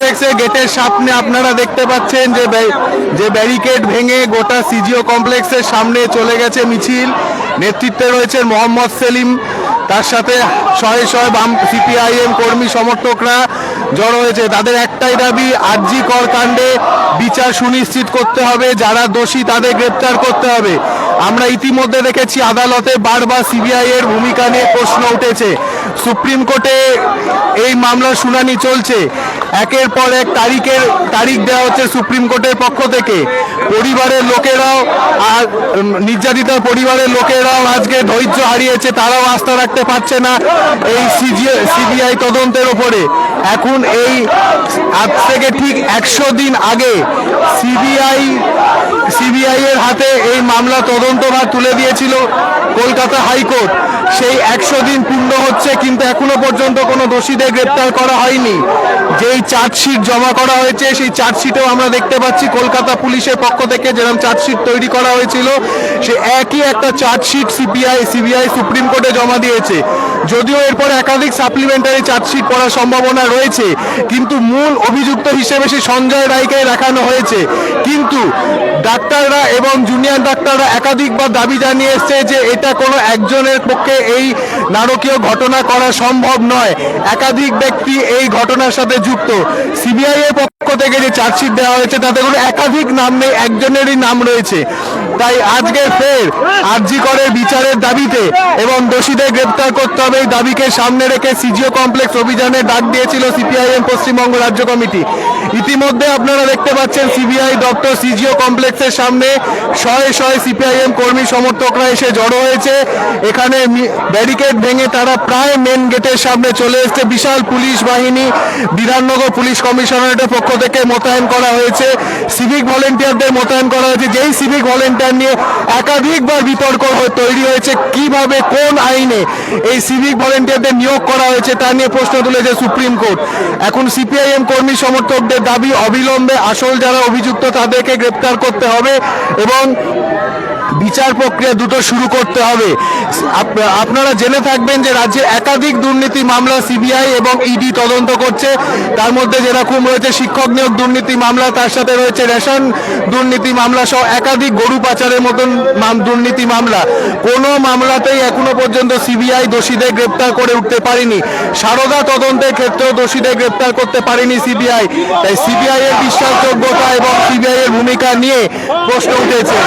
কমপ্লেক্সের গেটের সামনে আপনারা দেখতে পাচ্ছেন যে ব্যারিকেড ভেঙে গোটা সিজিও কমপ্লেক্সের সামনে চলে গেছে মিছিল। নেতৃত্বে রয়েছেন মোহাম্মদ সেলিম, তার সাথে শয়ে শয়ে বাম সিপিআইএম কর্মী সমর্থকরা জড়ো হয়েছে। তাদের একটাই দাবি, আরজি কর কাণ্ডে বিচার সুনিশ্চিত করতে হবে, যারা দোষী তাদের গ্রেপ্তার করতে হবে। আমরা ইতিমধ্যে দেখেছি আদালতে বারবার সিবিআই এর ভূমিকা নিয়ে প্রশ্ন উঠেছে। সুপ্রিম কোর্টে এই মামলার শুনানি চলছে, একের পর এক তারিখ দেওয়া হচ্ছে সুপ্রিম কোর্টের পক্ষ থেকে। পরিবারের লোকেরাও আর নির্যাতিত পরিবারের লোকেরাও আজকে ধৈর্য হারিয়েছে, তারাও আস্থা রাখতে পারছে না এই সিবিআই তদন্তের ওপরে। এখন এই আজ থেকে ঠিক 100 দিন আগে সিবিআই এর হাতে এই মামলা তদন্তভার তুলে দিয়েছিল কলকাতা হাইকোর্ট। সেই 100 দিন পূর্ণ হচ্ছে, কিন্তু এখনো পর্যন্ত কোনো দোষীদের গ্রেপ্তার করা হয়নি। যেই চার্জশিট জমা করা হয়েছে সেই চার্জশিটেও আমরা দেখতে পাচ্ছি কলকাতা পুলিশের পক্ষ থেকে যেরকম চার্জশিট তৈরি করা হয়েছিল, সে একই একটা চার্জশিট সিবিআই সুপ্রিম কোর্টে জমা দিয়েছে। যদিও এরপর একাধিক সাপ্লিমেন্টারি চার্জশিট করার সম্ভাবনা রয়েছে, কিন্তু মূল অভিযুক্ত হিসেবে সেই সঞ্জয় রায়কে দেখানো হয়েছে। কিন্তু ডাক্তাররা এবং জুনিয়র ডাক্তাররা একাধিকবার দাবি জানিয়ে এসছে যে এটা কোনো একজনের পক্ষে এই নারকীয় ঘটনা করা সম্ভব নয়, একাধিক ব্যক্তি এই ঘটনার সাথে যুক্ত। সিবিআই এর পক্ষ থেকে যে চার্জশিট দেওয়া হয়েছে তাতে কোনো একাধিক নাম নেই, একজনেরই নাম রয়েছে। তাই আজকে ফের আরজি করের বিচারের দাবিতে এবং দোষীদের গ্রেপ্তার করতে হবে এই দাবিকে সামনে রেখে সিজিও কমপ্লেক্স অভিযানের ডাক দিয়েছিল সিপিআইএম পশ্চিমবঙ্গ রাজ্য কমিটি। ইতিমধ্যে আপনারা দেখতে পাচ্ছেন সিবিআই দপ্তর সিজিও কমপ্লেক্সের সামনে শয়ে শয়ে সিপিআইএম কর্মী সমর্থকরা এসে জড়ো হয়েছে। এখানে ব্যারিকেড ভেঙে তারা প্রায় মেন গেটের সামনে চলে এসছে। বিশাল পুলিশ বাহিনী বিধাননগর পুলিশ কমিশনারেটের পক্ষ থেকে মোতায়েন করা হয়েছে, সিভিক ভলেন্টিয়ারদের মোতায়েন করা হয়েছে। যেই সিভিক ভলেন্টিয়ার নিয়ে একাধিকবার বিতর্ক তৈরি হয়েছে, কিভাবে কোন আইনে এই সিভিক ভলেন্টিয়ারদের নিয়োগ করা হয়েছে তা নিয়ে প্রশ্ন তুলেছে সুপ্রিম কোর্ট। এখন সিপিআইএম কর্মী সমর্থকদের দাবি, অবিলম্বে আসল যারা অভিযুক্ত তাদেরকে গ্রেপ্তার করতে হবে এবং বিচার প্রক্রিয়া দ্রুত শুরু করতে হবে। আপনারা জেনে থাকবেন যে রাজ্যে একাধিক দুর্নীতি মামলা সিবিআই এবং ইডি তদন্ত করছে। তার মধ্যে যেরকম রয়েছে শিক্ষক নিয়োগ দুর্নীতি মামলা, তার সাথে রয়েছে রেশন দুর্নীতি মামলা সহ একাধিক গরু পাচারের মতন দুর্নীতি মামলা। কোনো মামলাতেই এখনো পর্যন্ত সিবিআই দোষীদের গ্রেপ্তার করে উঠতে পারেনি। সারদা তদন্তের ক্ষেত্রেও দোষীদের গ্রেপ্তার করতে পারেনি সিবিআই। তাই সিবিআই এর বিশ্বাসযোগ্যতা এবং সিবিআই এর ভূমিকা নিয়ে প্রশ্ন উঠেছে।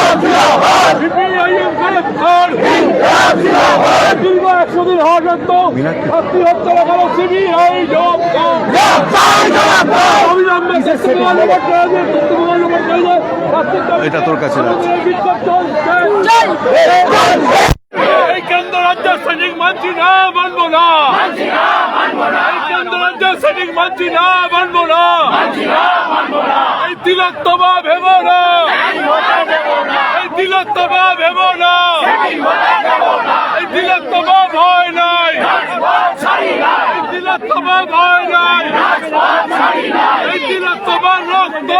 এটা তোর কাছে কেন্দ্র রাজ্য সৈনিক মানছি না, মানবো না। কেন্দ্র রাজ্য সৈনিক মানছি না, মানবো না। এই তিলোত্তমা ভেব না, এই তিলোত্তমা ভেব না, এই তিলোত্তমা ভয় নাই, এই তিলোত্তমা ভয় নাই, এই তিলোত্তমার রক্ত,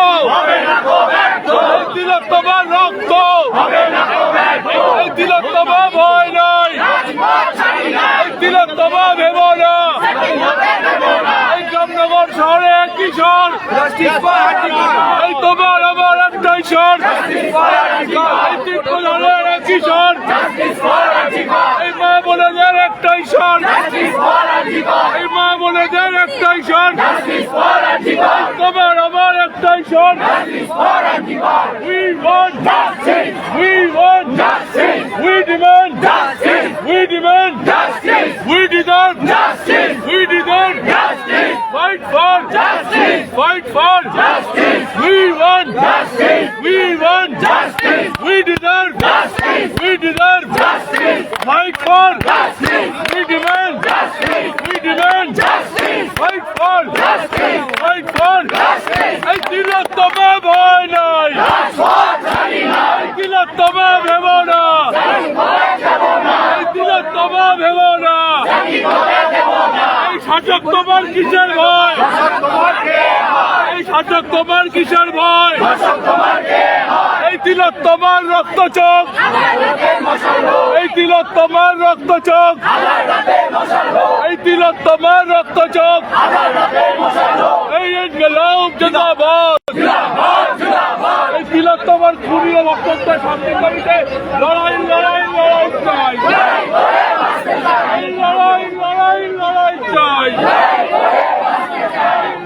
এই তিলোত্তমার রক্ত, এই তিলোত্তমা ভয় নাই, এই তিলোত্তমা ভেব না। এই জামনগর শহরে কিশোর, এই তোমার আমার একটাই স্বর, এই তিনপুরের কিশোর, এই মা বোনেদের একটাই স্বর, এই মা বোনেদের একটাই স্বর, তোমার আমার একটাই স্বর। We want justice. We want justice. We demand justice. We demand justice. We deserve justice. We deserve justice. Fight for justice. Fight for justice. We want justice. We want justice. We deserve justice. We deserve justice. Fight for justice. We demand justice. We demand justice. Fight for justice. Fight for justice. এই তিলোত্তমা ভয় নাই, এই তিলোত্তমা ভেব না, এই তিলোত্তমা ভেব না। এই শাসক তোমার কিসের ভয়, এই শাসক তোমার কিসের ভয়। এই তিলোত্তমার রক্ত চোখ, এই তিলোত্তমার রক্ত চোখ, এই তিলোত্তমার রক্ত চোখ। এই গেলাও জিন্দাবাদ এই তিলোত্তমার খুনির বক্তব্যের শান্তি দাবিতে লড়াই লড়াই লড়াই চাই লড়াই লড়াই লড়াই চাই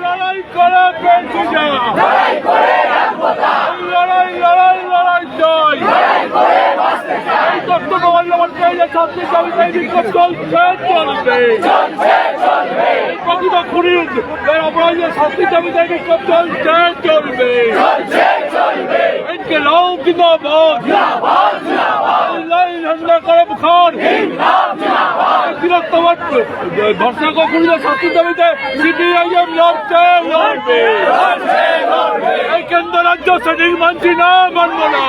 লড়াই করে পেয়েছি যা লড়াই লড়াই লড়াই চাই এই বক্তব্য মাল্যবন্তে যে শান্তি দাবিতে বিক্ষোভ চলছে চলবে প্রতিটা খুনির অপরাধের শাস্তি দাবিতে বিক্ষোভ চলছে চলবে ইনকিলাব জিন্দাবাদ ঝান্ডা করে বুখার তিলোত্তমার ধর্ষক ও খুনিদের শাস্তি দাবিতে সিপিআইএম লড়ছে লড়বে এই কেন্দ্র রাজ্য সেটিং মানছি না মানব না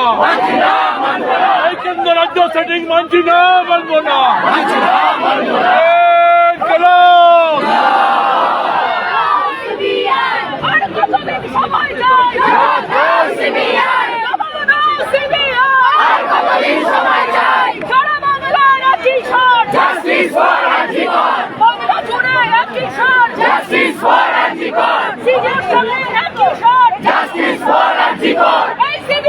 এই কেন্দ্র রাজ্য সেটিং মানছি না মানব না ইনকিলাব Justice for Antigone! Justice for Antigone! Justice for Antigone! Justice for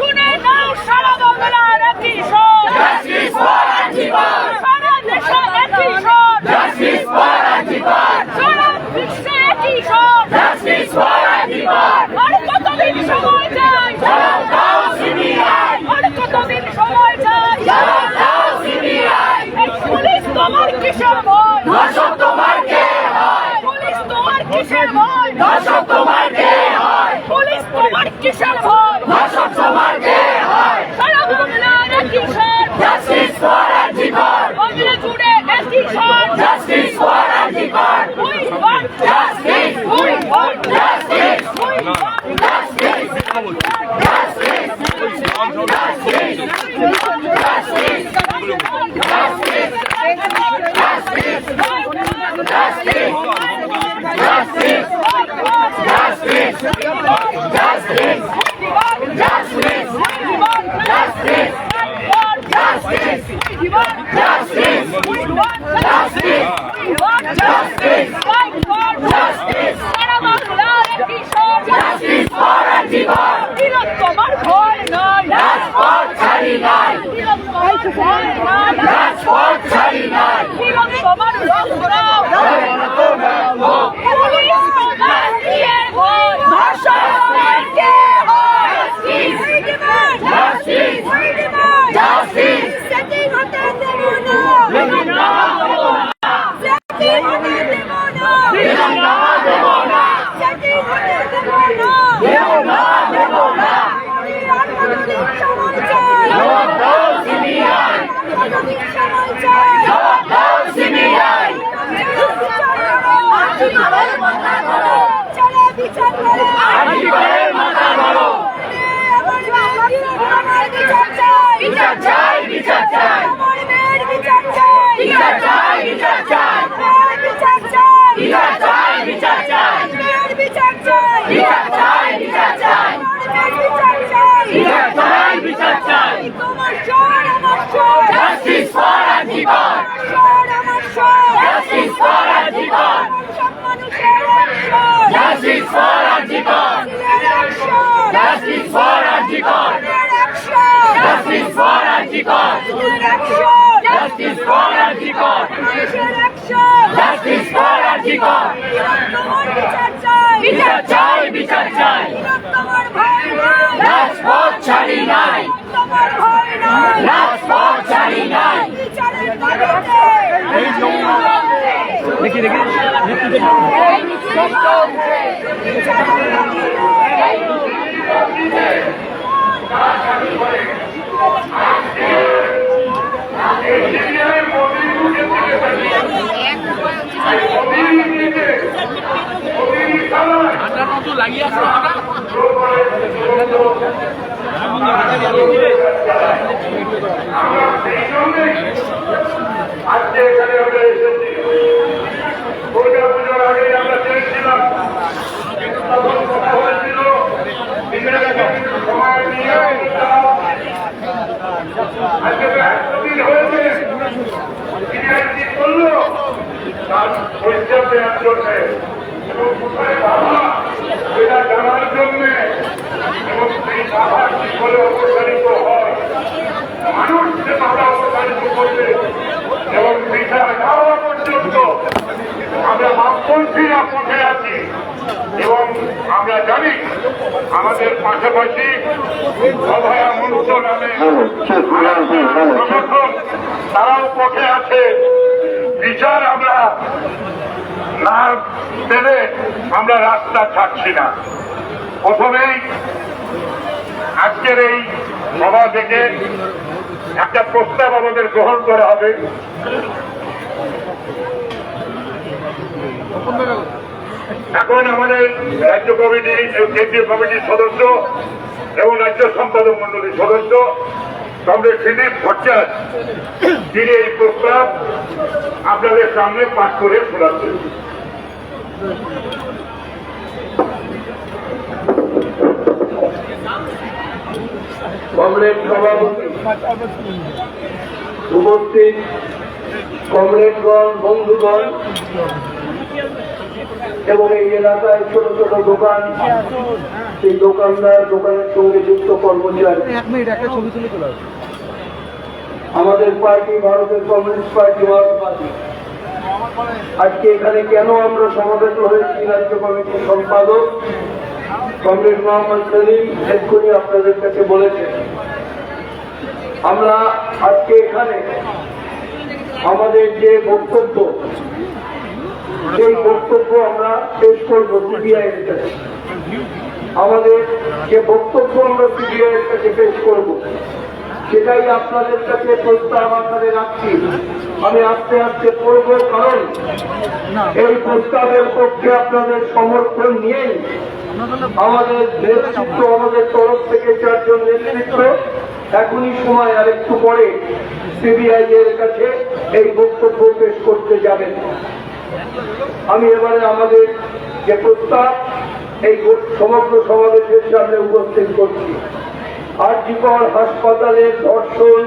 Antigone! Justice for Antigone! Justice for Antigone! Police তোমার কিসের ভয়? ধর্ষক তোমার কে হয়? পুলিশ তোমার কিসের ভয়? ধর্ষক তোমার কে হয়? পুলিশ তোমার কিসের ভয়? ধর্ষক তোমার কে হয়? সারা বাংলার একই স্বর। Justice for Antigone! বাংলা জুড়ে একই স্বর। Justice for Antigone! We want Justice! we want Justice! we want Justice! Justice! তোমার ভয় নাই, রাজপথ ছাড়ি নাই, তোমার ভয় নাই, রাজপথ ছাড়ি নাই, তোমার রক্তরাও পুলিশ তোমার কিসের ভয়? ধর্ষক তোমার কে হয়? Justice! Justice! সেটিং হতে দেব না, সেটিং হতে দেব না, বিধাননামা দেব না, সেটিং হতে দেব না, দেব না, দেব না। আর কতদিন সময় চাই? জবাব দাও CBI! কতদিন সময় চাই? জবাব দাও CBI! আর্টিকেলের মাথা ধরো, চলে বিচার করো, আর্টিকেলের মাথা ধরো। আমার বিচার চাই, বিচার চাই, বিচার চাই, আমার মেয়ের বিচার চাই, বিচার চাই, বিচার চাই, মেয়ের বিচার চাই, বিচার চাই, বিচার চাই, মেয়ের বিচার চাই, বিচার চাই, বিচার চাই, মেয়ের বিচার চাই, বিচার চাই, বিচার চাই। তোমার স্বর আমার স্বর, Justice for Antigone! স্বর আমার স্বর, Justice for Antigone! সব মানুষের স্বর, Justice for Antigone! স্বর, Justice for Antigone! স্বর, Justice for Antigone! স্বর, Justice for Antigone! মানুষের স্বর, Justice for Antigone! তোমার বিচার চাই, বিচার চাই, বিচার চাই, তোমার ভয় নাই, রাজপথ ছাড়ি নাই, তোমার ভয় নাই, রাজপথ ছাড়ি নাই। বিচারের দাবিতে আজকে এখানে আমরা এসেছি দুর্গা পুজোর আগে আমরা চেয়েছিলাম তখন কথা হয়েছিল সময় নিয়ে আজকে 100 দিন হয়েছে কি করলো তার পরিচয় দেওয়ার জন্য এবং কোথায় ভাবনা আমরা জানি আমাদের পাশাপাশি অভয়া মঞ্চ নামে সংগঠন তারাও পথে আছে। বিচার আমরা না পেলে আমরা রাস্তা ছাড়ছি না। প্রথমেই আজকের এই সভা থেকে একটা প্রস্তাব আমাদের গ্রহণ করা হবে। এখন আমাদের রাজ্য কমিটি, কেন্দ্রীয় কমিটির সদস্য এবং রাজ্য সম্পাদক মন্ডলীর সদস্য কমরেড দিলীপ ভট্টাচার্য, তিনি এই প্রস্তাব আপনাদের সামনে পাঠ করে শোনাচ্ছেন। কমরেড সভাপতি, উপস্থিত কমরেডগণ, বন্ধুগণ এবং এই এলাকায় ছোট ছোট দোকান, সেই দোকানদার, দোকানের সঙ্গে যুক্ত কর্মচারী, আমাদের পার্টি ভারতের কমিউনিস্ট পার্টি মার্কসবাদী, আজকে এখানে কেন আমরা সমাবেত হয়েছি, রাজ্য কমিটির সম্পাদক কমরেড মোহাম্মদ সেলিম এক্ষুনি আপনাদের কাছে বলেছেন। আমরা আজকে এখানে আমাদের যে বক্তব্য, সেই বক্তব্য আমরা পেশ করবো সিবিআই এর কাছে। আমাদের যে বক্তব্য আমরা সিবিআই এর কাছে পেশ করব, সেটাই আপনাদের কাছে প্রস্তাব আকারে রাখছি। আমি আস্তে আস্তে পড়ব, কারণ এই প্রস্তাবের পক্ষে আপনাদের সমর্থন নিয়েই আমাদের নেতৃত্ব, আমাদের তরফ থেকে 4 জন নেতৃত্ব এখনই সময় আর একটু পরে সিবিআই এর কাছে এই বক্তব্য পেশ করতে যাবেন। আমি এবারে আমাদের যে প্রস্তাব এই সমগ্র সমাবেশের সামনে উপস্থিত করছি। আরজিকর হাসপাতালের ধর্ষণ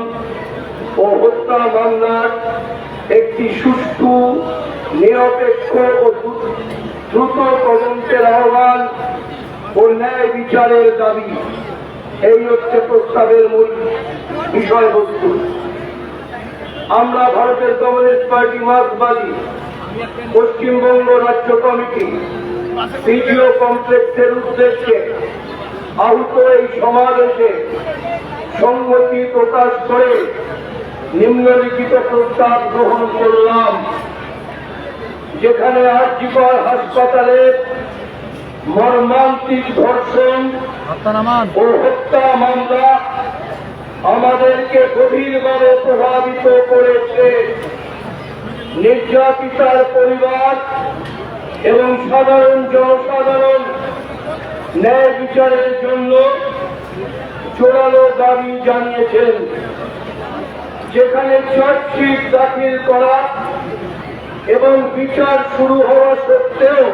ও হত্যা মামলার একটি সুষ্ঠু, নিরপেক্ষ ও দ্রুত তদন্তের আহ্বান ও ন্যায় বিচারের দাবি, এই হচ্ছে প্রস্তাবের মূল বিষয়বস্তু। আমরা ভারতের কমিউনিস্ট পার্টি মার্কসবাদী পশ্চিমবঙ্গ রাজ্য কমিটি পিজিও কমপ্লেক্সের উদ্দেশ্যে আহত এই সমাবেশে সংহতি প্রকাশ করে নিম্নলিখিত প্রস্তাব গ্রহণ করলাম। যেখানে আরজিকর হাসপাতালের মর্মান্তিক ধর্ষণ ও হত্যা মামলা আমাদেরকে গভীরভাবে প্রভাবিত করেছে, নির্যাতিতার পরিবার এবং সাধারণ জনসাধারণ ন্যায় বিচারের জন্য জোরালো দাবি জানিয়েছেন। যেখানে চার্জশিট দাখিল করা এবং বিচার শুরু হওয়া সত্ত্বেও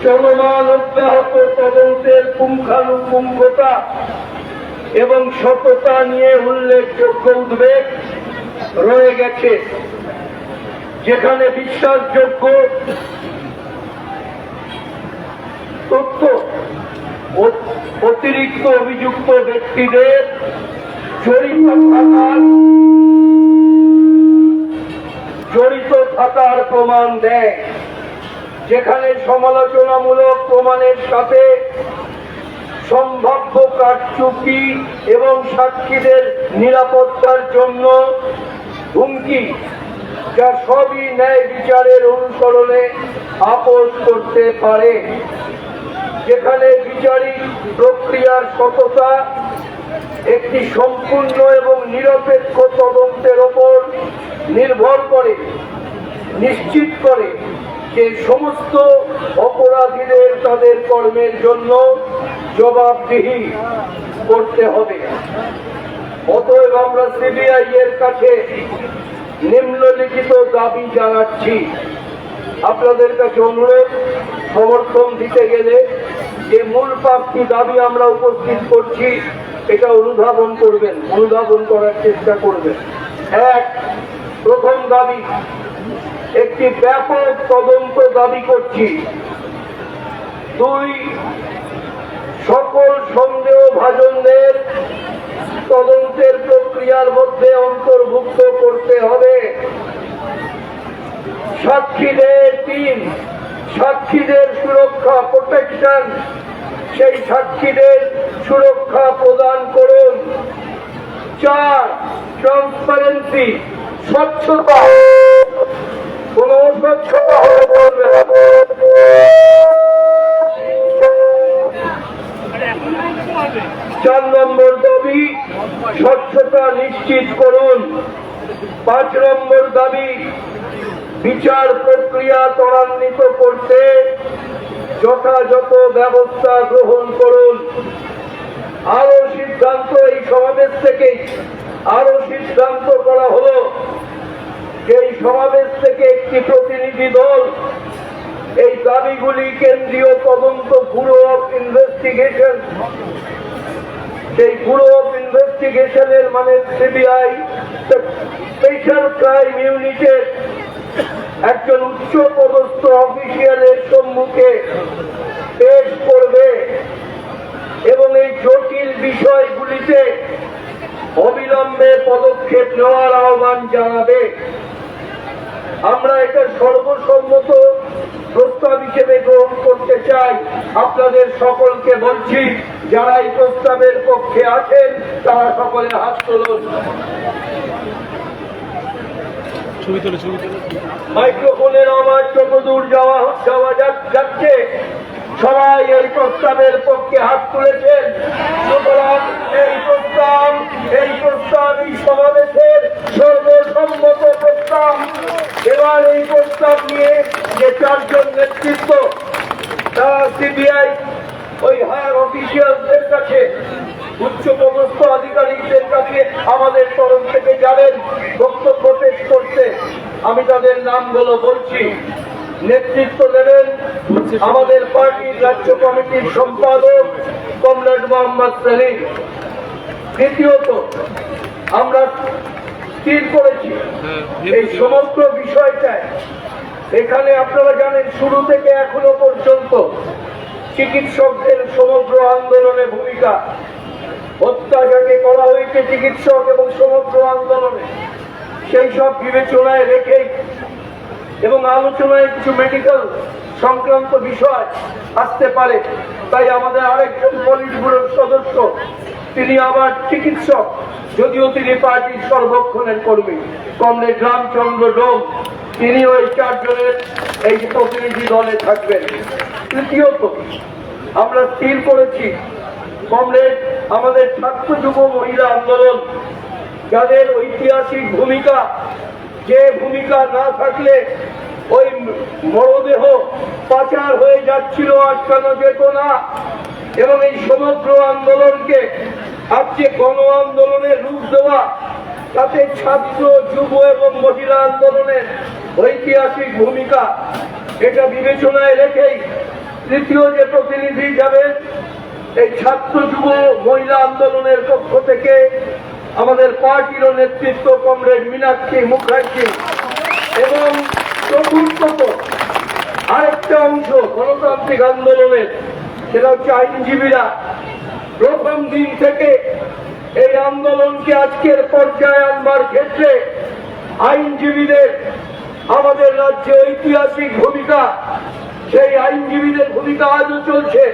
চলমান অব্যাহত তদন্তের পুঙ্খানুপুঙ্খতা এবং সততা নিয়ে উল্লেখযোগ্য উদ্বেগ রয়ে গেছে। যেখানে বিশ্বাসযোগ্য তথ্য অতিরিক্ত অভিযুক্ত ব্যক্তিদের জড়িত থাকার প্রমাণ দেয়। যেখানে সমালোচনামূলক প্রমাণের সাথে সম্ভাব্য কারচুপি এবং সাক্ষীদের নিরাপত্তার জন্য হুমকি, যা সবই ন্যায় বিচারের অনুসরণে আপোস করতে পারে। যেখানে বিচারিক প্রক্রিয়ার সততা একটি সম্পূর্ণ এবং নিরপেক্ষ তদন্তের ওপর নির্ভর করে, নিশ্চিত করে যে সমস্ত অপরাধীদের তাদের কর্মের জন্য জবাবদিহি করতে হবে। অতএব আমরা সিবিআই এর কাছে নিম্নলিখিত দাবি জানাচ্ছি। আপনাদের কাছে অনুরোধ, সমর্থন দিতে গেলে যে মূল 5টি দাবি আমরা উপস্থিত করছি, এটা অনুধাবন করবেন, অনুধাবন করার চেষ্টা করবেন। 1, প্রথম দাবি, একটি ব্যাপক তদন্ত দাবি করছি। 2, সকল সন্দেহভাজনদের তদন্তের প্রক্রিয়ার মধ্যে অন্তর্ভুক্ত করতে হবে। সাক্ষীদের 3, সাক্ষীদের সুরক্ষা প্রোটেকশন, সেই সাক্ষীদের সুরক্ষা প্রদান করুন। 4, ট্রান্সপারেন্সি, স্বচ্ছতা, কোন অস্বচ্ছতা হলে চলবে না। 4 নম্বর দাবি, স্বচ্ছতা নিশ্চিত করুন। 5 নম্বর দাবি, বিচার প্রক্রিয়া ত্বরান্বিত করতে যথাযথ ব্যবস্থা গ্রহণ করুন। আরো সিদ্ধান্ত, এই সমাবেশ থেকে আরো সিদ্ধান্ত করা হলো যে এই সমাবেশ থেকে একটি প্রতিনিধি দল এই দাবিগুলি কেন্দ্রীয় তদন্ত ব্যুরো অফ ইনভেস্টিগেশন, সেই ব্যুরো অফ ইনভেস্টিগেশনের মানে সিবিআই, স্পেশাল ক্রাইম ইউনিটের একজন উচ্চ পদস্থ অফিসিয়ালের সম্মুখে পেশ করবে এবং এই জটিল বিষয়গুলিতে অবিলম্বে পদক্ষেপ নেওয়ার আহ্বান জানাবে। আমরা এটা সর্বসম্মত প্রস্তাব হিসেবে গ্রহণ করতে চাই। আপনাদের সকলকে বলছি, যারা এই প্রস্তাবের পক্ষে আছেন তারা সকলে হাত তুলুন। মাইক্রোফোনের আওয়াজ যত দূর যাওয়া যাচ্ছে, সবাই এই প্রস্তাবের পক্ষে হাত তুলেছেন। সুতরাং এই প্রস্তাব এই সমাবেশের সর্বসম্মত প্রস্তাব। এবার এই প্রস্তাব নিয়ে যে 4 জন নেতৃত্ব, তারা সিবিআই ওই হায়ার অফিসিয়ালদের কাছে, উচ্চ পদস্থ আধিকারিকদের কাছে আমাদের তরফ থেকে যাবেন বক্তব্য পেশ করতে। আমি তাদের নামগুলো বলছি। নেতৃত্ব দেবেন আমাদের পার্টির রাজ্য কমিটির সম্পাদক কমরেড মোহাম্মদ সেলিম। দ্বিতীয়ত, আমরা স্থির করেছি এই সমগ্র বিষয়টায়, এখানে আপনারা জানেন শুরু থেকে এখনো পর্যন্ত চিকিৎসকদের সমগ্র আন্দোলনে ভূমিকা, হত্যা যাকে করা হয়েছে চিকিৎসক এবং সমগ্র আন্দোলনে, সেই সব বিবেচনায় রেখেই এবং আলোচনায় কিছু মেডিকেল সংক্রান্ত বিষয় আসতে পারে, তাই আমাদের আরেকজন পলিট ব্যুরোর সদস্য, তিনি আবার চিকিৎসক, যদিও তিনি পার্টির সর্বক্ষণের কর্মী, কমরেড রামচন্দ্র ডোম, তিনিও এই 4 জনের এই প্রতিনিধি দলে থাকবেন। তৃতীয়ত, আমরা স্থির করেছি কমরেড আমাদের ছাত্র যুব মহিলা আন্দোলন, যাদের ঐতিহাসিক ভূমিকা, যে ভূমিকা না থাকলে ওই মরদেহ পাচার হয়ে যাচ্ছিল, আটকানো যেত না, এবং এই সমগ্র আন্দোলনকে আজকে গণ আন্দোলনের রূপ দেওয়া, তাতে ছাত্র যুব এবং মহিলা আন্দোলনের ঐতিহাসিক ভূমিকা, এটা বিবেচনায় রেখেই তৃতীয় যে প্রতিনিধি যাবেন, এই ছাত্র যুব মহিলা আন্দোলনের পক্ষ থেকে আমাদের পার্টির নেতৃত্ব কমরেড মীনাক্ষী মুখার্জি, এবং চতুর্থত আরেকটা অংশ গণতান্ত্রিক আন্দোলনের, সেটা হচ্ছে আইনজীবীরা। প্রথম দিন থেকে এই আন্দোলনকে আজকের পর্যায়ে আনবার ক্ষেত্রে আইনজীবীদের আমাদের রাজ্যে ঐতিহাসিক ভূমিকা, সেই আইনজীবীদের ভূমিকা আজও চলছে।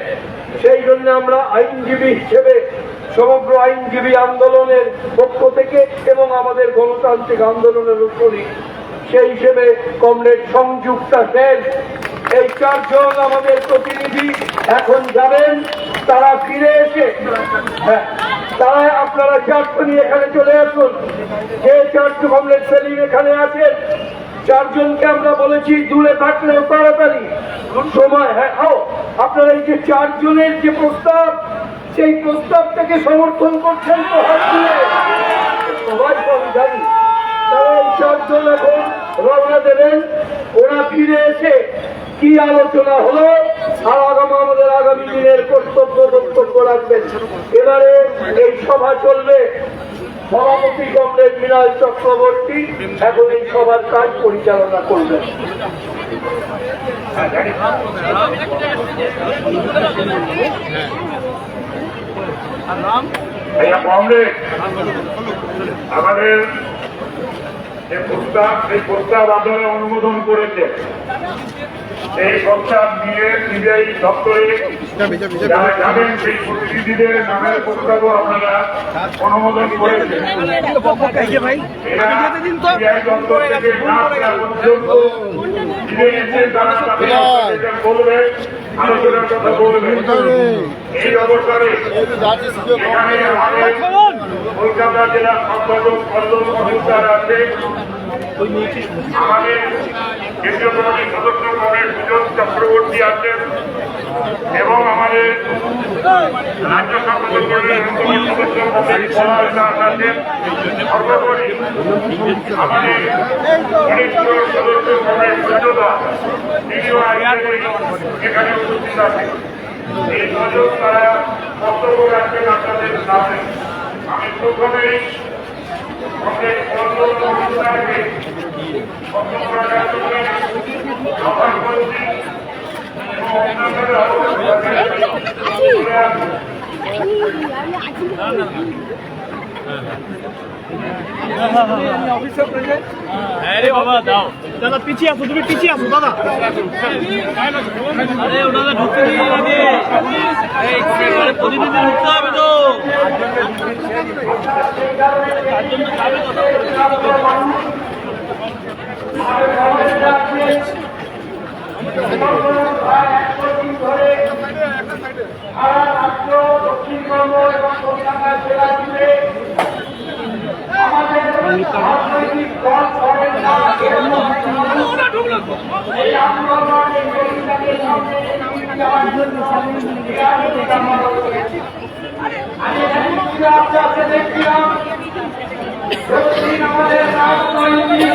সেই জন্য আমরা আইনজীবী হিসেবে সমগ্র আইনজীবী আন্দোলনের পক্ষ থেকে এবং আমাদের গণতান্ত্রিক আন্দোলনের উপরই, সেই হিসেবে কমরেড সংযুক্তা সেন, এই 4 জন আমাদের প্রতিনিধি এখন যাবেন। তারা ফিরে এসে, তারা আপনারা 4 জনই এখানে চলে আসুন। যে 4 কমরেড সেলিম এখানে আছেন, 4 জনকে আমরা বলেছি দূরে থাকলেও তাড়াতাড়ি সময়, আপনারা এই যে 4 জনের যে প্রস্তাব, সেই প্রস্তাবটাকে সমর্থন করছেন তো হাত দিয়ে? সবাই আমি জানি তারা এই 4 জন এখন রওনা দেবেন। ওরা ফিরে এসে কি আলোচনা হলো আর আমাদের আগামী দিনের বক্তব্য রাখবেন। এবারে এই সভা চলবে, সভাপতি কমরেড মৃণাল চক্রবর্তী এখন এই সভার কাজ পরিচালনা করবেন। কমরেড, আমাদের যে প্রস্তাব, সেই প্রস্তাব আপনারা অনুমোদন করেছে। এই প্রস্তাব নিয়ে সিবিআই দপ্তরে যারা যাবেন সেই প্রতিনিধিদের নামের প্রস্তাবও আপনারা অনুমোদন করেছেন। এরা সিবিআই দপ্তর থেকে না আসা পর্যন্ত ফিরে এসে তারা তাদের অবস্থান বলবেন, আলোচনার কথা বলবেন। এই অবসরে এখানে আমাদের কলকাতা জেলার সম্পাদক কল্লোল মজুমদার আছে, আমাদের কেন্দ্রীয় কমিটির সদস্য কংগ্রেস সুজন চক্রবর্তী আছেন এবং আমাদের রাজ্য সম্পাদক কমিটির সদস্য কংগ্রেস পলাশ দাস আছেন। সর্বোপরি আমাদের ঘনিষ্ঠ সদস্য কংগ্রেস সূর্যদা তিনিও এখানে উপস্থিত আছেন। এই সুযোগ তারা বক্তব্য রাখবেন আপনাদের সামনে। আমি প্রথমেই কংগ্রেস কল্লোল মজুমদারকে বক্তব্য রাখার জন্য আহ্বান করছি এবং আপনারা আরে বাবা দাও দাদা পিছিয়ে আসো, তুমি পিছিয়ে আসো দাদা। আরে ওনাদের ঢুকতে দিয়ে যাবে, এই প্রতিনিধি ঢুকতে হবে তো। দক্ষিণবঙ্গ এবং কলকাতা জেলা জুড়ে আমাদের রাজনৈতিক দল করেন না এই আন্দোলন এই পরিষ্কারের সামনে আমি দেখছিলাম আমাদের রাজনৈতিক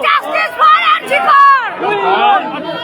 Justice for Antigone!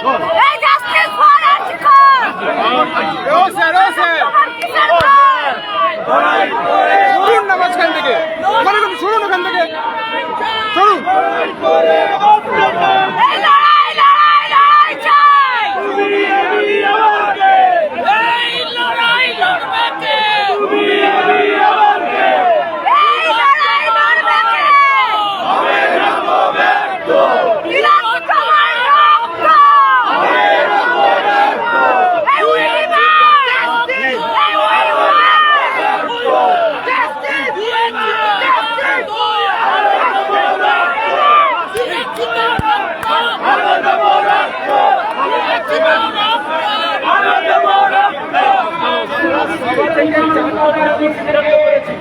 সিদ্ধান্ত করেছি।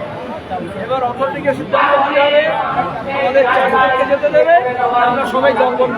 এবার অথরিটিকে সিদ্ধান্ত দিতে হবে, আমাদের চারজনকে যেতে দেবে, আমরা সবাই জঙ্গল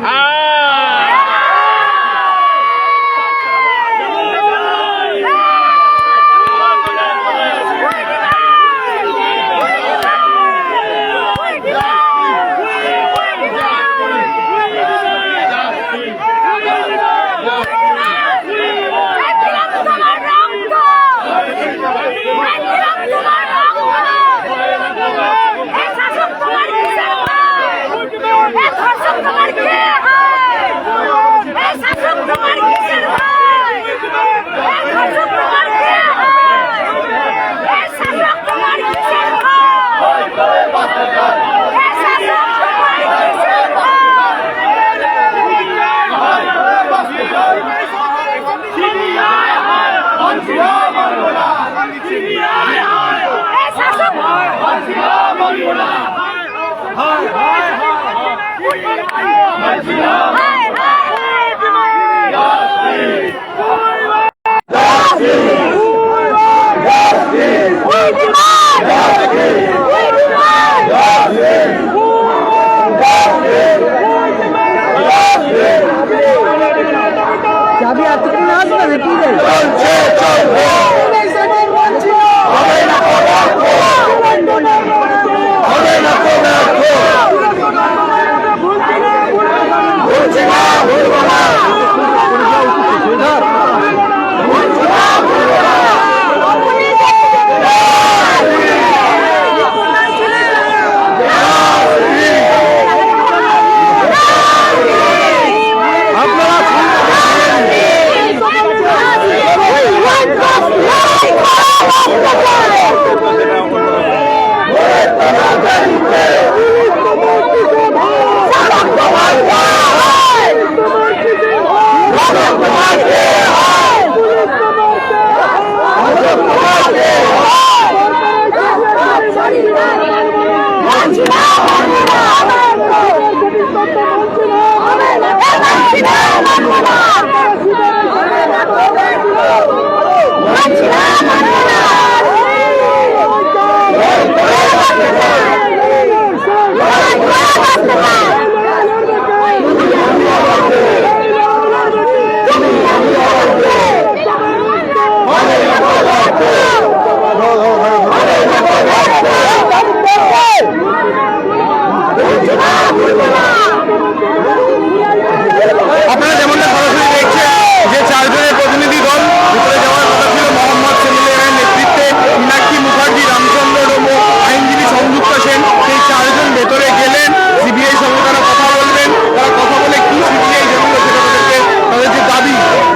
আপনারা যেমনটা সরাসরি দেখছেন যে চারজনের প্রতিনিধি দল ভিতরে যাওয়ার কথা ছিল মোহাম্মদ সেমিলের নেতৃত্বে মীনাক্ষী মুখার্জি, রামচন্দ্র ডোমো, আইনজীবী সংযুক্ত সেন, সেই চারজন ভেতরে গেলেন। সিবিআই সঙ্গে তারা কথা বলবেন, তারা কথা বলে কি সিবিআই জানলো সেটা তাদের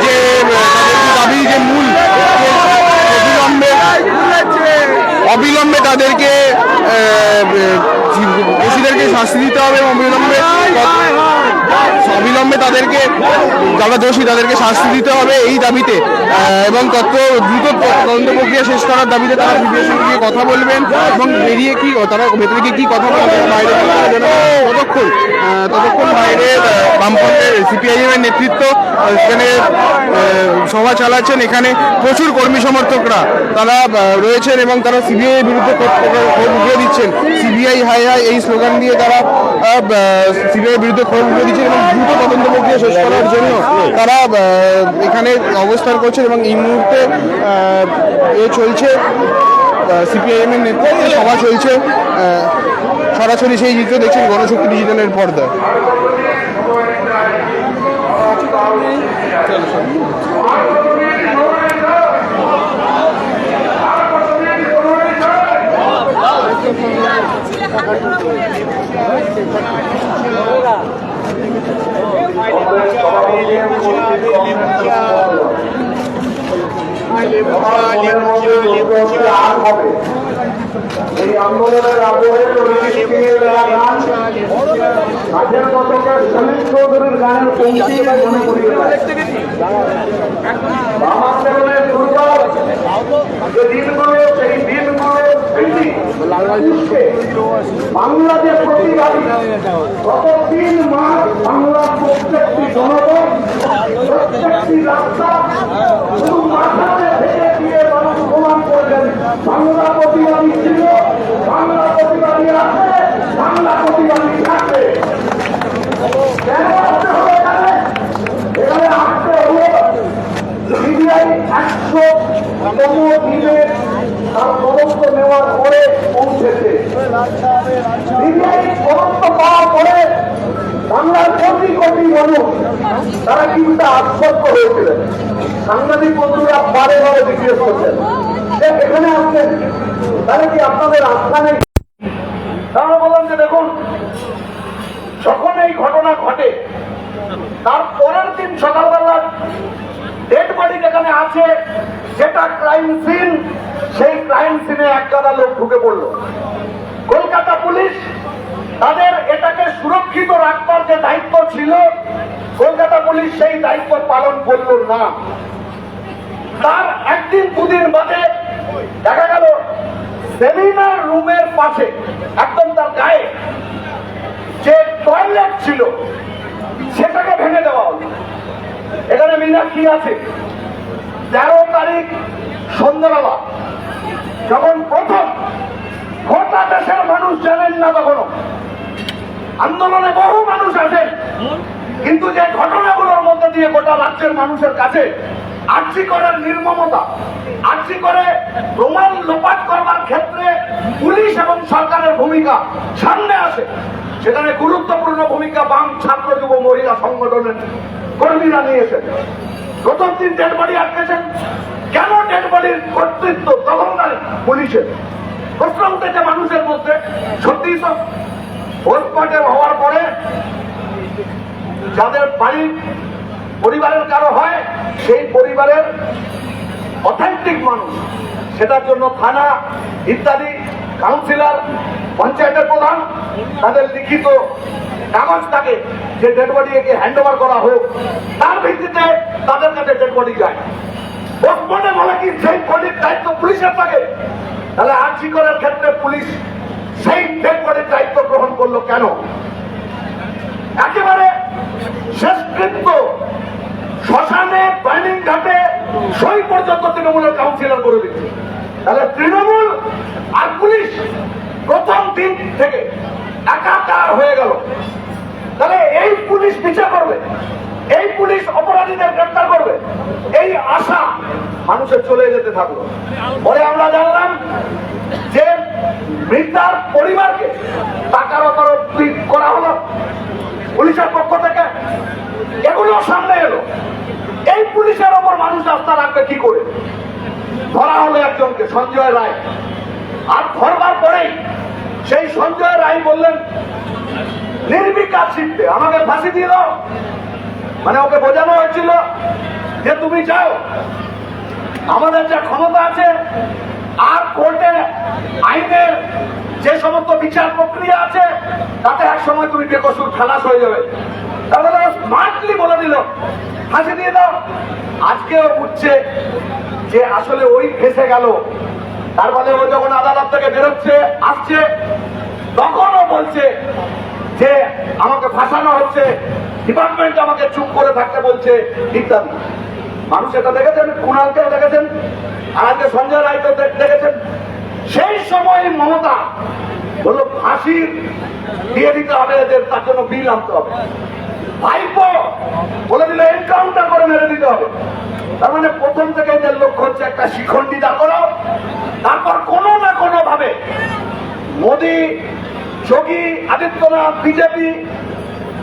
যে দাবি, যে মূল অবিলম্বে তাদেরকে দোষীদেরকে শাস্তি দিতে হবে এবং অবিলম্বে তাদেরকে যারা দোষী তাদেরকে শাস্তি দিতে হবে এই দাবিতে এবং দ্রুত তদন্ত প্রক্রিয়া শেষ করার দাবিতে তারা সিবিআইয়ের সঙ্গে গিয়ে কথা বলবেন এবং বেরিয়ে তারা ভেতরে গিয়ে কি কথা বলবেন বাইরে ততক্ষণ বাইরে বামপন্থের সিপিআইএম এর নেতৃত্ব এখানে সভা চালাচ্ছেন। এখানে প্রচুর কর্মী সমর্থকরা তারা রয়েছেন এবং তারা সিবিআই এর বিরুদ্ধে ক্ষোভ উগিয়ে দিচ্ছেন। সিবিআই হাই হাই এই স্লোগান দিয়ে তারা সিবিআই এর বিরুদ্ধে ক্ষোভ উগিয়ে দিচ্ছেন এবং দ্রুত তদন্ত প্রক্রিয়া শেষ করার জন্য তারা এখানে অবস্থান করছেন এবং এই মুহূর্তে চলছে সিপিআইএম এর নেতৃত্বে সভা চলছে। সরাসরি সেই চিত্র দেখছেন গণশক্তি ডিজিটালের পর্দায়। এই আন্দোলনের আবহে আগের দশকের সমীর চৌধুরীর গানের পৌঁছে মনে করি আন্দোলনের দুর্বল যে দিনগুলো সেই দিনগুলো বাংলাদেশ প্রতিবাদী গত 3 মাস বাংলার প্রত্যেকটি জনগণ প্রত্যেকটি রাস্তা শুধু মাথাতে ভেঙে দিয়ে মানুষ প্রমাণ করবেন বাংলা 100তম দিনে তার তদন্ত নেওয়ার পরে পৌঁছেছে। সিবিআই তদন্ত পাওয়ার পরে বাংলার কোটি কোটি মানুষ তারা কিন্তু আশ্বস্ত হয়েছিলেন। সাংবাদিক বন্ধুরা বারে বারে জিজ্ঞেস করছেন এখানে আসছেন, তাহলে কি আপনাদের আস্থা নেই? তারা বললাম যে দেখুন, যখন এই ঘটনা ঘটে তার পরের দিন সকালবেলা ডেড বডি যেখানে আছে, যেটা ক্রাইম সিন, সেই ক্রাইম সিনে একগাদা লোক ঢুকে পড়লো। কলকাতা পুলিশ তাদের এটাকে সুরক্ষিত রাখবার যে দায়িত্ব ছিল, কলকাতা পুলিশ সেই দায়িত্ব পালন করল না। তার একদিন দুদিন বাদে দেখা গেল সেমিনার রুমের পাশে একদম তার গায়ে যে টয়লেট ছিল সেটাকে ভেঙে দেওয়া হলো। এখানে মীনাক্ষী আছে। 13 তারিখ সন্ধ্যাবেলা যখন প্রথম, গোটা দেশের মানুষ জানেন না তখনও, আন্দোলনে বহু মানুষ আছেন, কিন্তু যে ঘটনাগুলোর মধ্যে দিয়ে গোটা রাজ্যের মানুষের কাছে আর্জি করার নির্মমতা, আর্জি করে প্রমাণ লোপাট করবার ক্ষেত্রে পুলিশ এবং সরকারের ভূমিকা সামনে আসে, সেখানে গুরুত্বপূর্ণ ভূমিকা বাম ছাত্র যুব মহিলা সংগঠনের কর্মীরা নিয়েছেন। প্রথম দিন ডেড বডি আটকেছেন। কেন ডেড বডির কর্তৃত্ব তখনকার পুলিশের? প্রশ্ন উঠেছে মানুষের মধ্যে। সত্যি তো পোস্টমর্টেম হওয়ার পরে যাদের বাড়ির পরিবারের কারো হয়, সেই পরিবারের অথেন্টিক মানুষ, সেটার জন্য থানা ইত্যাদি, কাউন্সিলর, পঞ্চায়েতের প্রধান, তাদের লিখিত কাগজ থাকে যে ডেড বডি একে হ্যান্ড ওভার করা হোক, তার ভিত্তিতে তাদের কাছে ডেড বডি যায়। পোস্টমর্টেম হলে কি সেই বডির দায়িত্ব পুলিশের থাকে? তাহলে আর্জি করার ক্ষেত্রে পুলিশ সেই ডেড বডির দায়িত্ব গ্রহণ করলো কেন? একেবারে শেষকৃত্য শ্মশানে, ব্যানিং ঘাটে সই পর্যন্ত তৃণমূলের কাউন্সিলর করে দিচ্ছে। তাহলে তৃণমূল আর পুলিশ প্রথম দিন থেকে একাকার হয়ে গেল। তাহলে এই পুলিশ বিচার করবে, এই পুলিশ অপরাধীদের গ্রেফতার করবে, এই আশা মানুষের চলে যেতে থাকলো। পরে আমরা জানলাম যে মৃতার পরিবারকে টাকার তরফ করা হলো পুলিশের পক্ষ থেকে। এগুলো সামনে এলো। এই পুলিশের ওপর মানুষ আস্থা রাখবে কি করে? ধরা হলো একজনকে, সঞ্জয় রায়। আর ধরবার পরেই সেই সঞ্জয় রায় বললেন নির্বিকার চিত্তে আমাকে ফাঁসি দিয়ে দাও। মানে ওকে বোঝানো হয়েছিল যে তুমি যাও, আমাদের যা ক্ষমতা আছে আর কোর্টে আইনের যে সমস্ত বিচার প্রক্রিয়া আছে তাতে এক সময় তুমি বেকসুর খালাস হয়ে যাবে। তাহলে স্মার্টলি বলে দিল ফাঁসি দিয়ে দাও। আজকেও বুঝছে যে আসলে ওই ফেসে গেল। তার মানে ও যখন আদালত থেকে বেরোচ্ছে আসছে, তখনও বলছে যে আমাকে ফাঁসানো হচ্ছে, ডিপার্টমেন্ট আমাকে চুপ করে থাকতে বলছে ইত্যাদি। মানুষ এটা দেখেছেন, কুণালকেও দেখেছেন, আর আজকে সঞ্জয় রায়কে দেখেছেন। সেই সময় মমতা বললো ফাঁসি দিয়ে দিতে হবে এদের, তার জন্য বিল আনতে হবে। ভাইপো বলে দিল এনকাউন্টার করে মেরে দিতে হবে। তার মানে প্রথম থেকে এদের লক্ষ্য হচ্ছে একটা শিখণ্ডী দাঁড় করাও, তারপর কোনো না কোনো ভাবে মোদী, যোগী আদিত্যনাথ,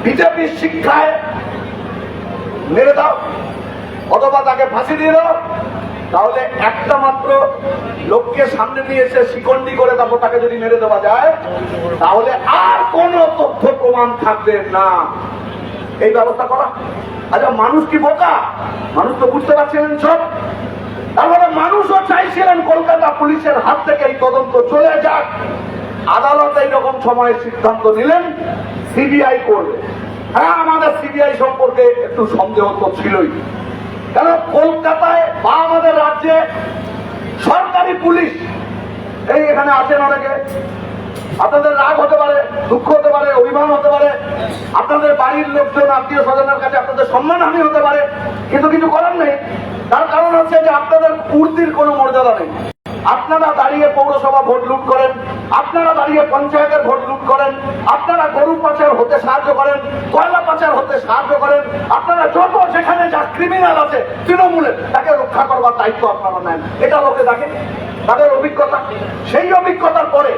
বিজেপির শিক্ষায় মেরে দাও, অথবা তাকে ফাঁসি দিয়ে দাও। তাহলে একটা মাত্র লোককে সামনে নিয়ে এসে শিকন্ডি করে তারপর তাকে যদি মেরে দেওয়া যায়, তাহলে আর কোনো তথ্য প্রমাণ থাকবে না। এই ব্যবস্থা করা। আচ্ছা, মানুষ কি বোকা? মানুষ তো বুঝতে পারছিলেন সব। তারপরে মানুষও চাইছিলেন কলকাতা পুলিশের হাত থেকে এই তদন্ত চলে যাক। আদালত এইরকম সময়ে সিদ্ধান্ত নিলেন সিবিআই করবে। হ্যাঁ, আমাদের সিবিআই সম্পর্কে একটু সন্দেহ তো ছিলই, কারণ কলকাতায় বা আমাদের রাজ্যে সরকারি পুলিশ, এই এখানে আছেন অনেকে, আপনাদের রাগ হতে পারে, দুঃখ হতে পারে, অভিমান হতে পারে, আপনাদের বাড়ির লোকজন, আত্মীয় স্বজনের কাছে আপনাদের সম্মানহানি হতে পারে, কিন্তু কিছু করার নেই। তার কারণ হচ্ছে যে আপনাদের পূর্তির কোনো মর্যাদা নেই। আপনারা দাঁড়িয়ে পৌরসভা ভোট লুট করেন, আপনারা দাঁড়িয়ে পঞ্চায়েতের ভোট লুট করেন, আপনারা গরু পাচার হতে সাহায্য করেন, কয়লা পাচার হতে সাহায্য করেন, আপনারা যত সেখানে যা ক্রিমিনাল আছে তৃণমূলের, তাকে রক্ষা করবার দায়িত্ব আপনারা নেন। এটা লোকে দেখে তাদের অভিজ্ঞতা, সেই অভিজ্ঞতার পরে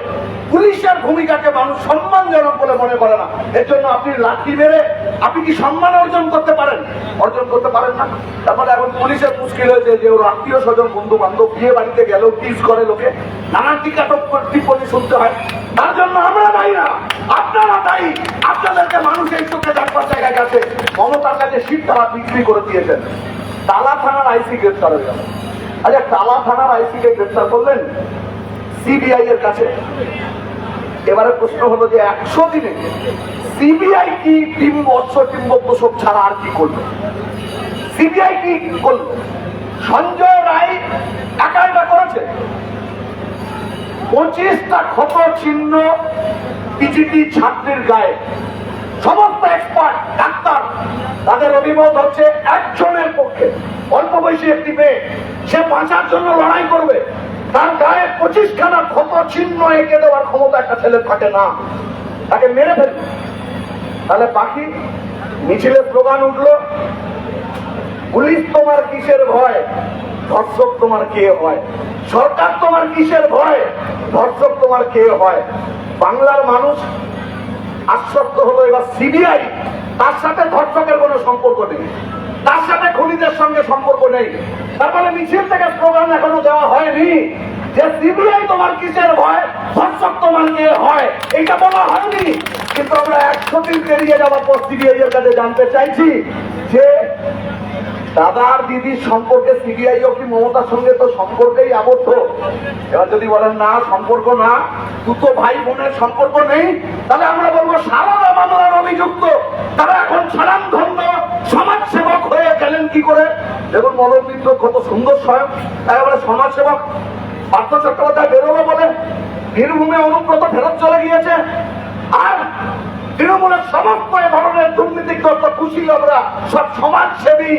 পুলিশের ভূমিকাকে মানুষ সম্মানজনক বলে মনে করে না। এর জন্য আপনি লাঠি মেরে আপনি কি সম্মান অর্জন করতে পারেন? অর্জন করতে পারেন না। তারপরে এখন পুলিশের মুশকিল হয়েছে যে ওর আত্মীয় স্বজন বন্ধু বান্ধব বিয়ে বাড়িতে গেল টিজ করে লোকে, নানান টিপ্পণী শুনতে হয়। তার জন্য আমরা দায়ী না, আপনারা দায়ী। আপনাদেরকে মানুষ এই চোখে দেখবার জায়গায় গেছে। মমতার কাছে সিট তারা বিক্রি করে দিয়েছেন। টালা থানার আইসি গ্রেফতার হয়ে গেল। আচ্ছা, টালা থানার আইসি কে গ্রেফতার করলেন সিবিআই এর কাছে। এবারে প্রশ্ন হলো যে 100 দিনে সিবিআই কি 3 বছর 3 বছর ছাড়া আর কি করলো? সিবিআই কি করলো? সঞ্জয় রায় একাটা করেছে। 25টা ক্ষত চিহ্ন পিজিটি ছাত্রের গায়ে। সমস্ত এক্সপার্ট ডাক্তার তাদের অভিমত হচ্ছে একজনের পক্ষে, অল্প বয়সী একটি মেয়ে, সে বাঁচার জন্য লড়াই করবে, তার গায়ে 25খানা ক্ষত চিহ্ন এঁকে দেওয়ার ক্ষমতা একটা ছেলের থাকে না, তাকে মেরে ফেলবে। তাহলে বাকি মিছিলে স্লোগান উঠলো, পুলিশ তোমার কিসের ভয়, ধর্ষক তোমার কে হয়? সরকার তোমার কিসের ভয়, ধর্ষক তোমার কে হয়? বাংলার মানুষ আশ্বস্ত হলো এবার সিবিআই, তার সাথে ধর্ষকের কোনো সম্পর্ক নেই, তার সাথে খুনিদের সঙ্গে সম্পর্ক নেই। তারপরে মিছিল থেকে স্লোগান এখনো দেওয়া হয়নি যে সিবিআই তোমার কিসের ভয়, ধর্ষক তোমার কে হয়, এটা বলা হয়নি। কিন্তু আমরা 100 দিন পেরিয়ে যাওয়ার পর সিবিআই এর কাছে জানতে চাইছি যে দাদার দিদির সম্পর্কে সিবিআইও কি মমতার সঙ্গে তো সম্পর্কেই আবদ্ধ? এবার যদি বলেন না সম্পর্ক না, দুটো ভাই বোনের সম্পর্ক নেই, তাহলে আমরা বলবো সারদা মামলার অভিযুক্ত তারা এখন স্বনামধন্য সমাজসেবক হয়ে গেলেন কি করে? দেখুন মদন মিত্র কত সুন্দর স্বয়ং একেবারে সমাজসেবক। পার্থ চট্টোপাধ্যায় বেরোলো বলে বীরভূমে অনুব্রত ফেরত চলে গিয়েছে, আর তৃণমূলের সমস্ত এ ধরনের দুর্নীতিগ্রস্ত কুশীলবরা সব সমাজসেবী।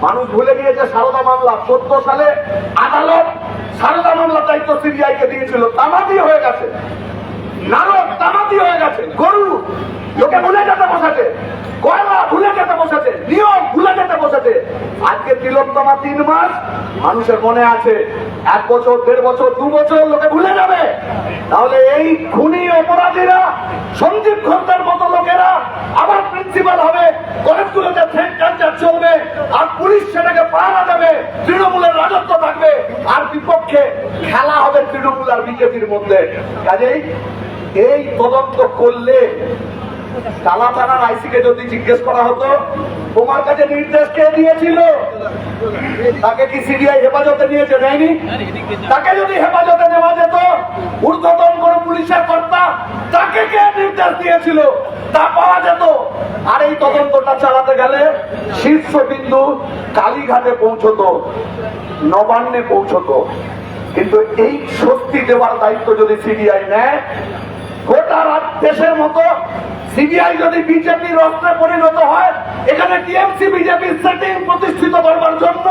মানুষ ভুলে গিয়েছে সারদা মামলা 14 সালে আদালত সারদা মামলার দায়িত্ব সিবিআই কে দিয়েছিল, তামাদি হয়ে গেছে, নারদ তামাদি হয়ে গেছে, গরু লোকে ভুলে যেতে বসেছে, কয়লা ভুলে যেতে বসেছে, নিয়ম ভুলে যেতে বসেছে। আজকে তিলোত্তমা 3 মাস মানুষের মনে আছে, 1 বছর 1.5 বছর 2 বছর লোকে ভুলে যাবে। তাহলে এই খুনি অপরাধীরা, সঞ্জীব ঘোষের মতো লোকেরা আবার প্রিন্সিপাল হবে, কলেজগুলোতে সেন্টার চলবে, আর পুলিশ সেটাকে পাহারা দেবে, তৃণমূলের রাজত্ব থাকবে, আর বিপক্ষে খেলা হবে তৃণমূল আর বিজেপির মধ্যে। কাজেই এই তদন্ত করলে টালা থানার আইসিকে যদি জিজ্ঞেস করা হতো তোমার কাছে নির্দেশ কে দিয়েছিল, তাকে কি সিবিআই হেফাজতে নিয়েছে? নেয়নি। তাকে যদি হেফাজতে নেওয়া যেত, ঊর্ধ্বতন কোন পুলিশের কর্তা, তাকে কে নির্দেশ দিয়েছিল তা পাওয়া যেত। আর এই তদন্তটা চালাতে গেলে শীর্ষবিন্দু কালীঘাটে পৌঁছতো, নবান্নে পৌঁছতো। কিন্তু এই শক্তি দেওয়ার দায়িত্ব যদি সিবিআই নেয়, গোটা দেশের মতো সিবিআই যদি বিজেপির অস্ত্রে পরিণত হয়, এখানে টিএমসি বিজেপির সেটিং প্রতিষ্ঠিত করবার জন্য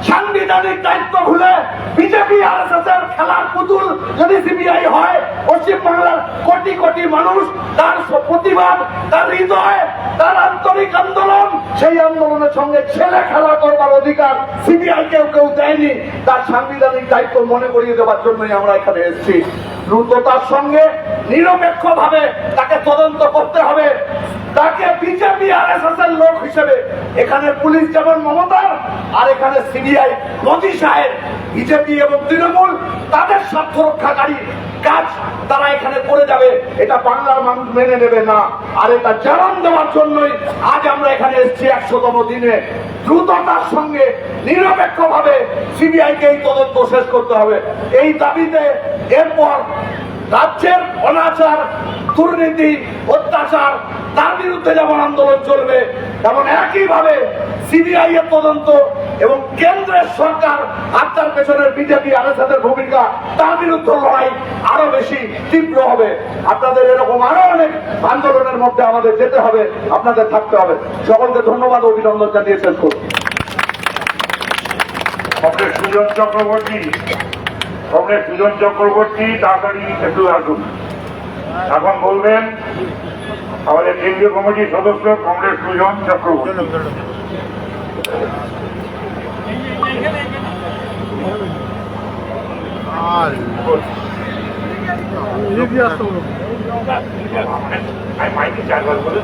সাংবিধানিক দায়িত্ব ভুলে বিজেপি আরএসএস এর খেলার পুতুল যদি সিবিআই হয়, পশ্চিমবাংলার কোটি কোটি মানুষ তার প্রতিবাদ, তার হৃদয়, তার আন্তরিক আন্দোলন, সেই আন্দোলনের সঙ্গে ছেলে খেলা করবার অধিকার সিবিআই কেউ দেয়নি। তার সাংবিধানিক দায়িত্ব মনে করিয়ে দেওয়ার জন্যই আমরা এখানে এসেছি। দ্রুততার সঙ্গে নিরপেক্ষ ভাবে তাকে তদন্ত করতে হবে, তাকে বিজেপি আরএসএস এর লোক হিসেবে। এখানে পুলিশ যেমন মমতার, আর এখানে সিবিআই মোদী সাহেব। বিজেপি এবং তৃণমূল তাদের স্বার্থ রক্ষাকারী কাজ তারা এখানে করে যাবে, এটা বাংলার মানুষ মেনে নেবে না। আর এটা জানান দেওয়ার জন্যই আজ আমরা এখানে এসেছি 100তম দিনে। দ্রুততার সঙ্গে নিরপেক্ষ ভাবে সিবিআই কে এই তদন্ত শেষ করতে হবে, এই দাবিতে এরপর রাজ্যের অনাচার, দুর্নীতি, অত্যাচার, তার বিরুদ্ধে যেমন আন্দোলন চলবে, তেমন একইভাবে সিবিআই এর তদন্ত এবং কেন্দ্রের সরকার আর তার পেছনের বিজেপি আরএসএস এর ভূমিকা, তার বিরুদ্ধে লড়াই আরো বেশি তীব্র হবে। আপনাদের এরকম আরো অনেক আন্দোলনের মধ্যে আমাদের যেতে হবে, আপনাদের থাকতে হবে। সকলকে ধন্যবাদ ও অভিনন্দন জানিয়ে শেষ করুন। সুজন চক্রবর্তী তাড়াতাড়ি একটু আসুন। এখন বলবেন আমাদের কেন্দ্রীয় কমিটির সদস্য কংগ্রেস সুজন চক্রবর্তী। আমি মাইকে চারবার বলে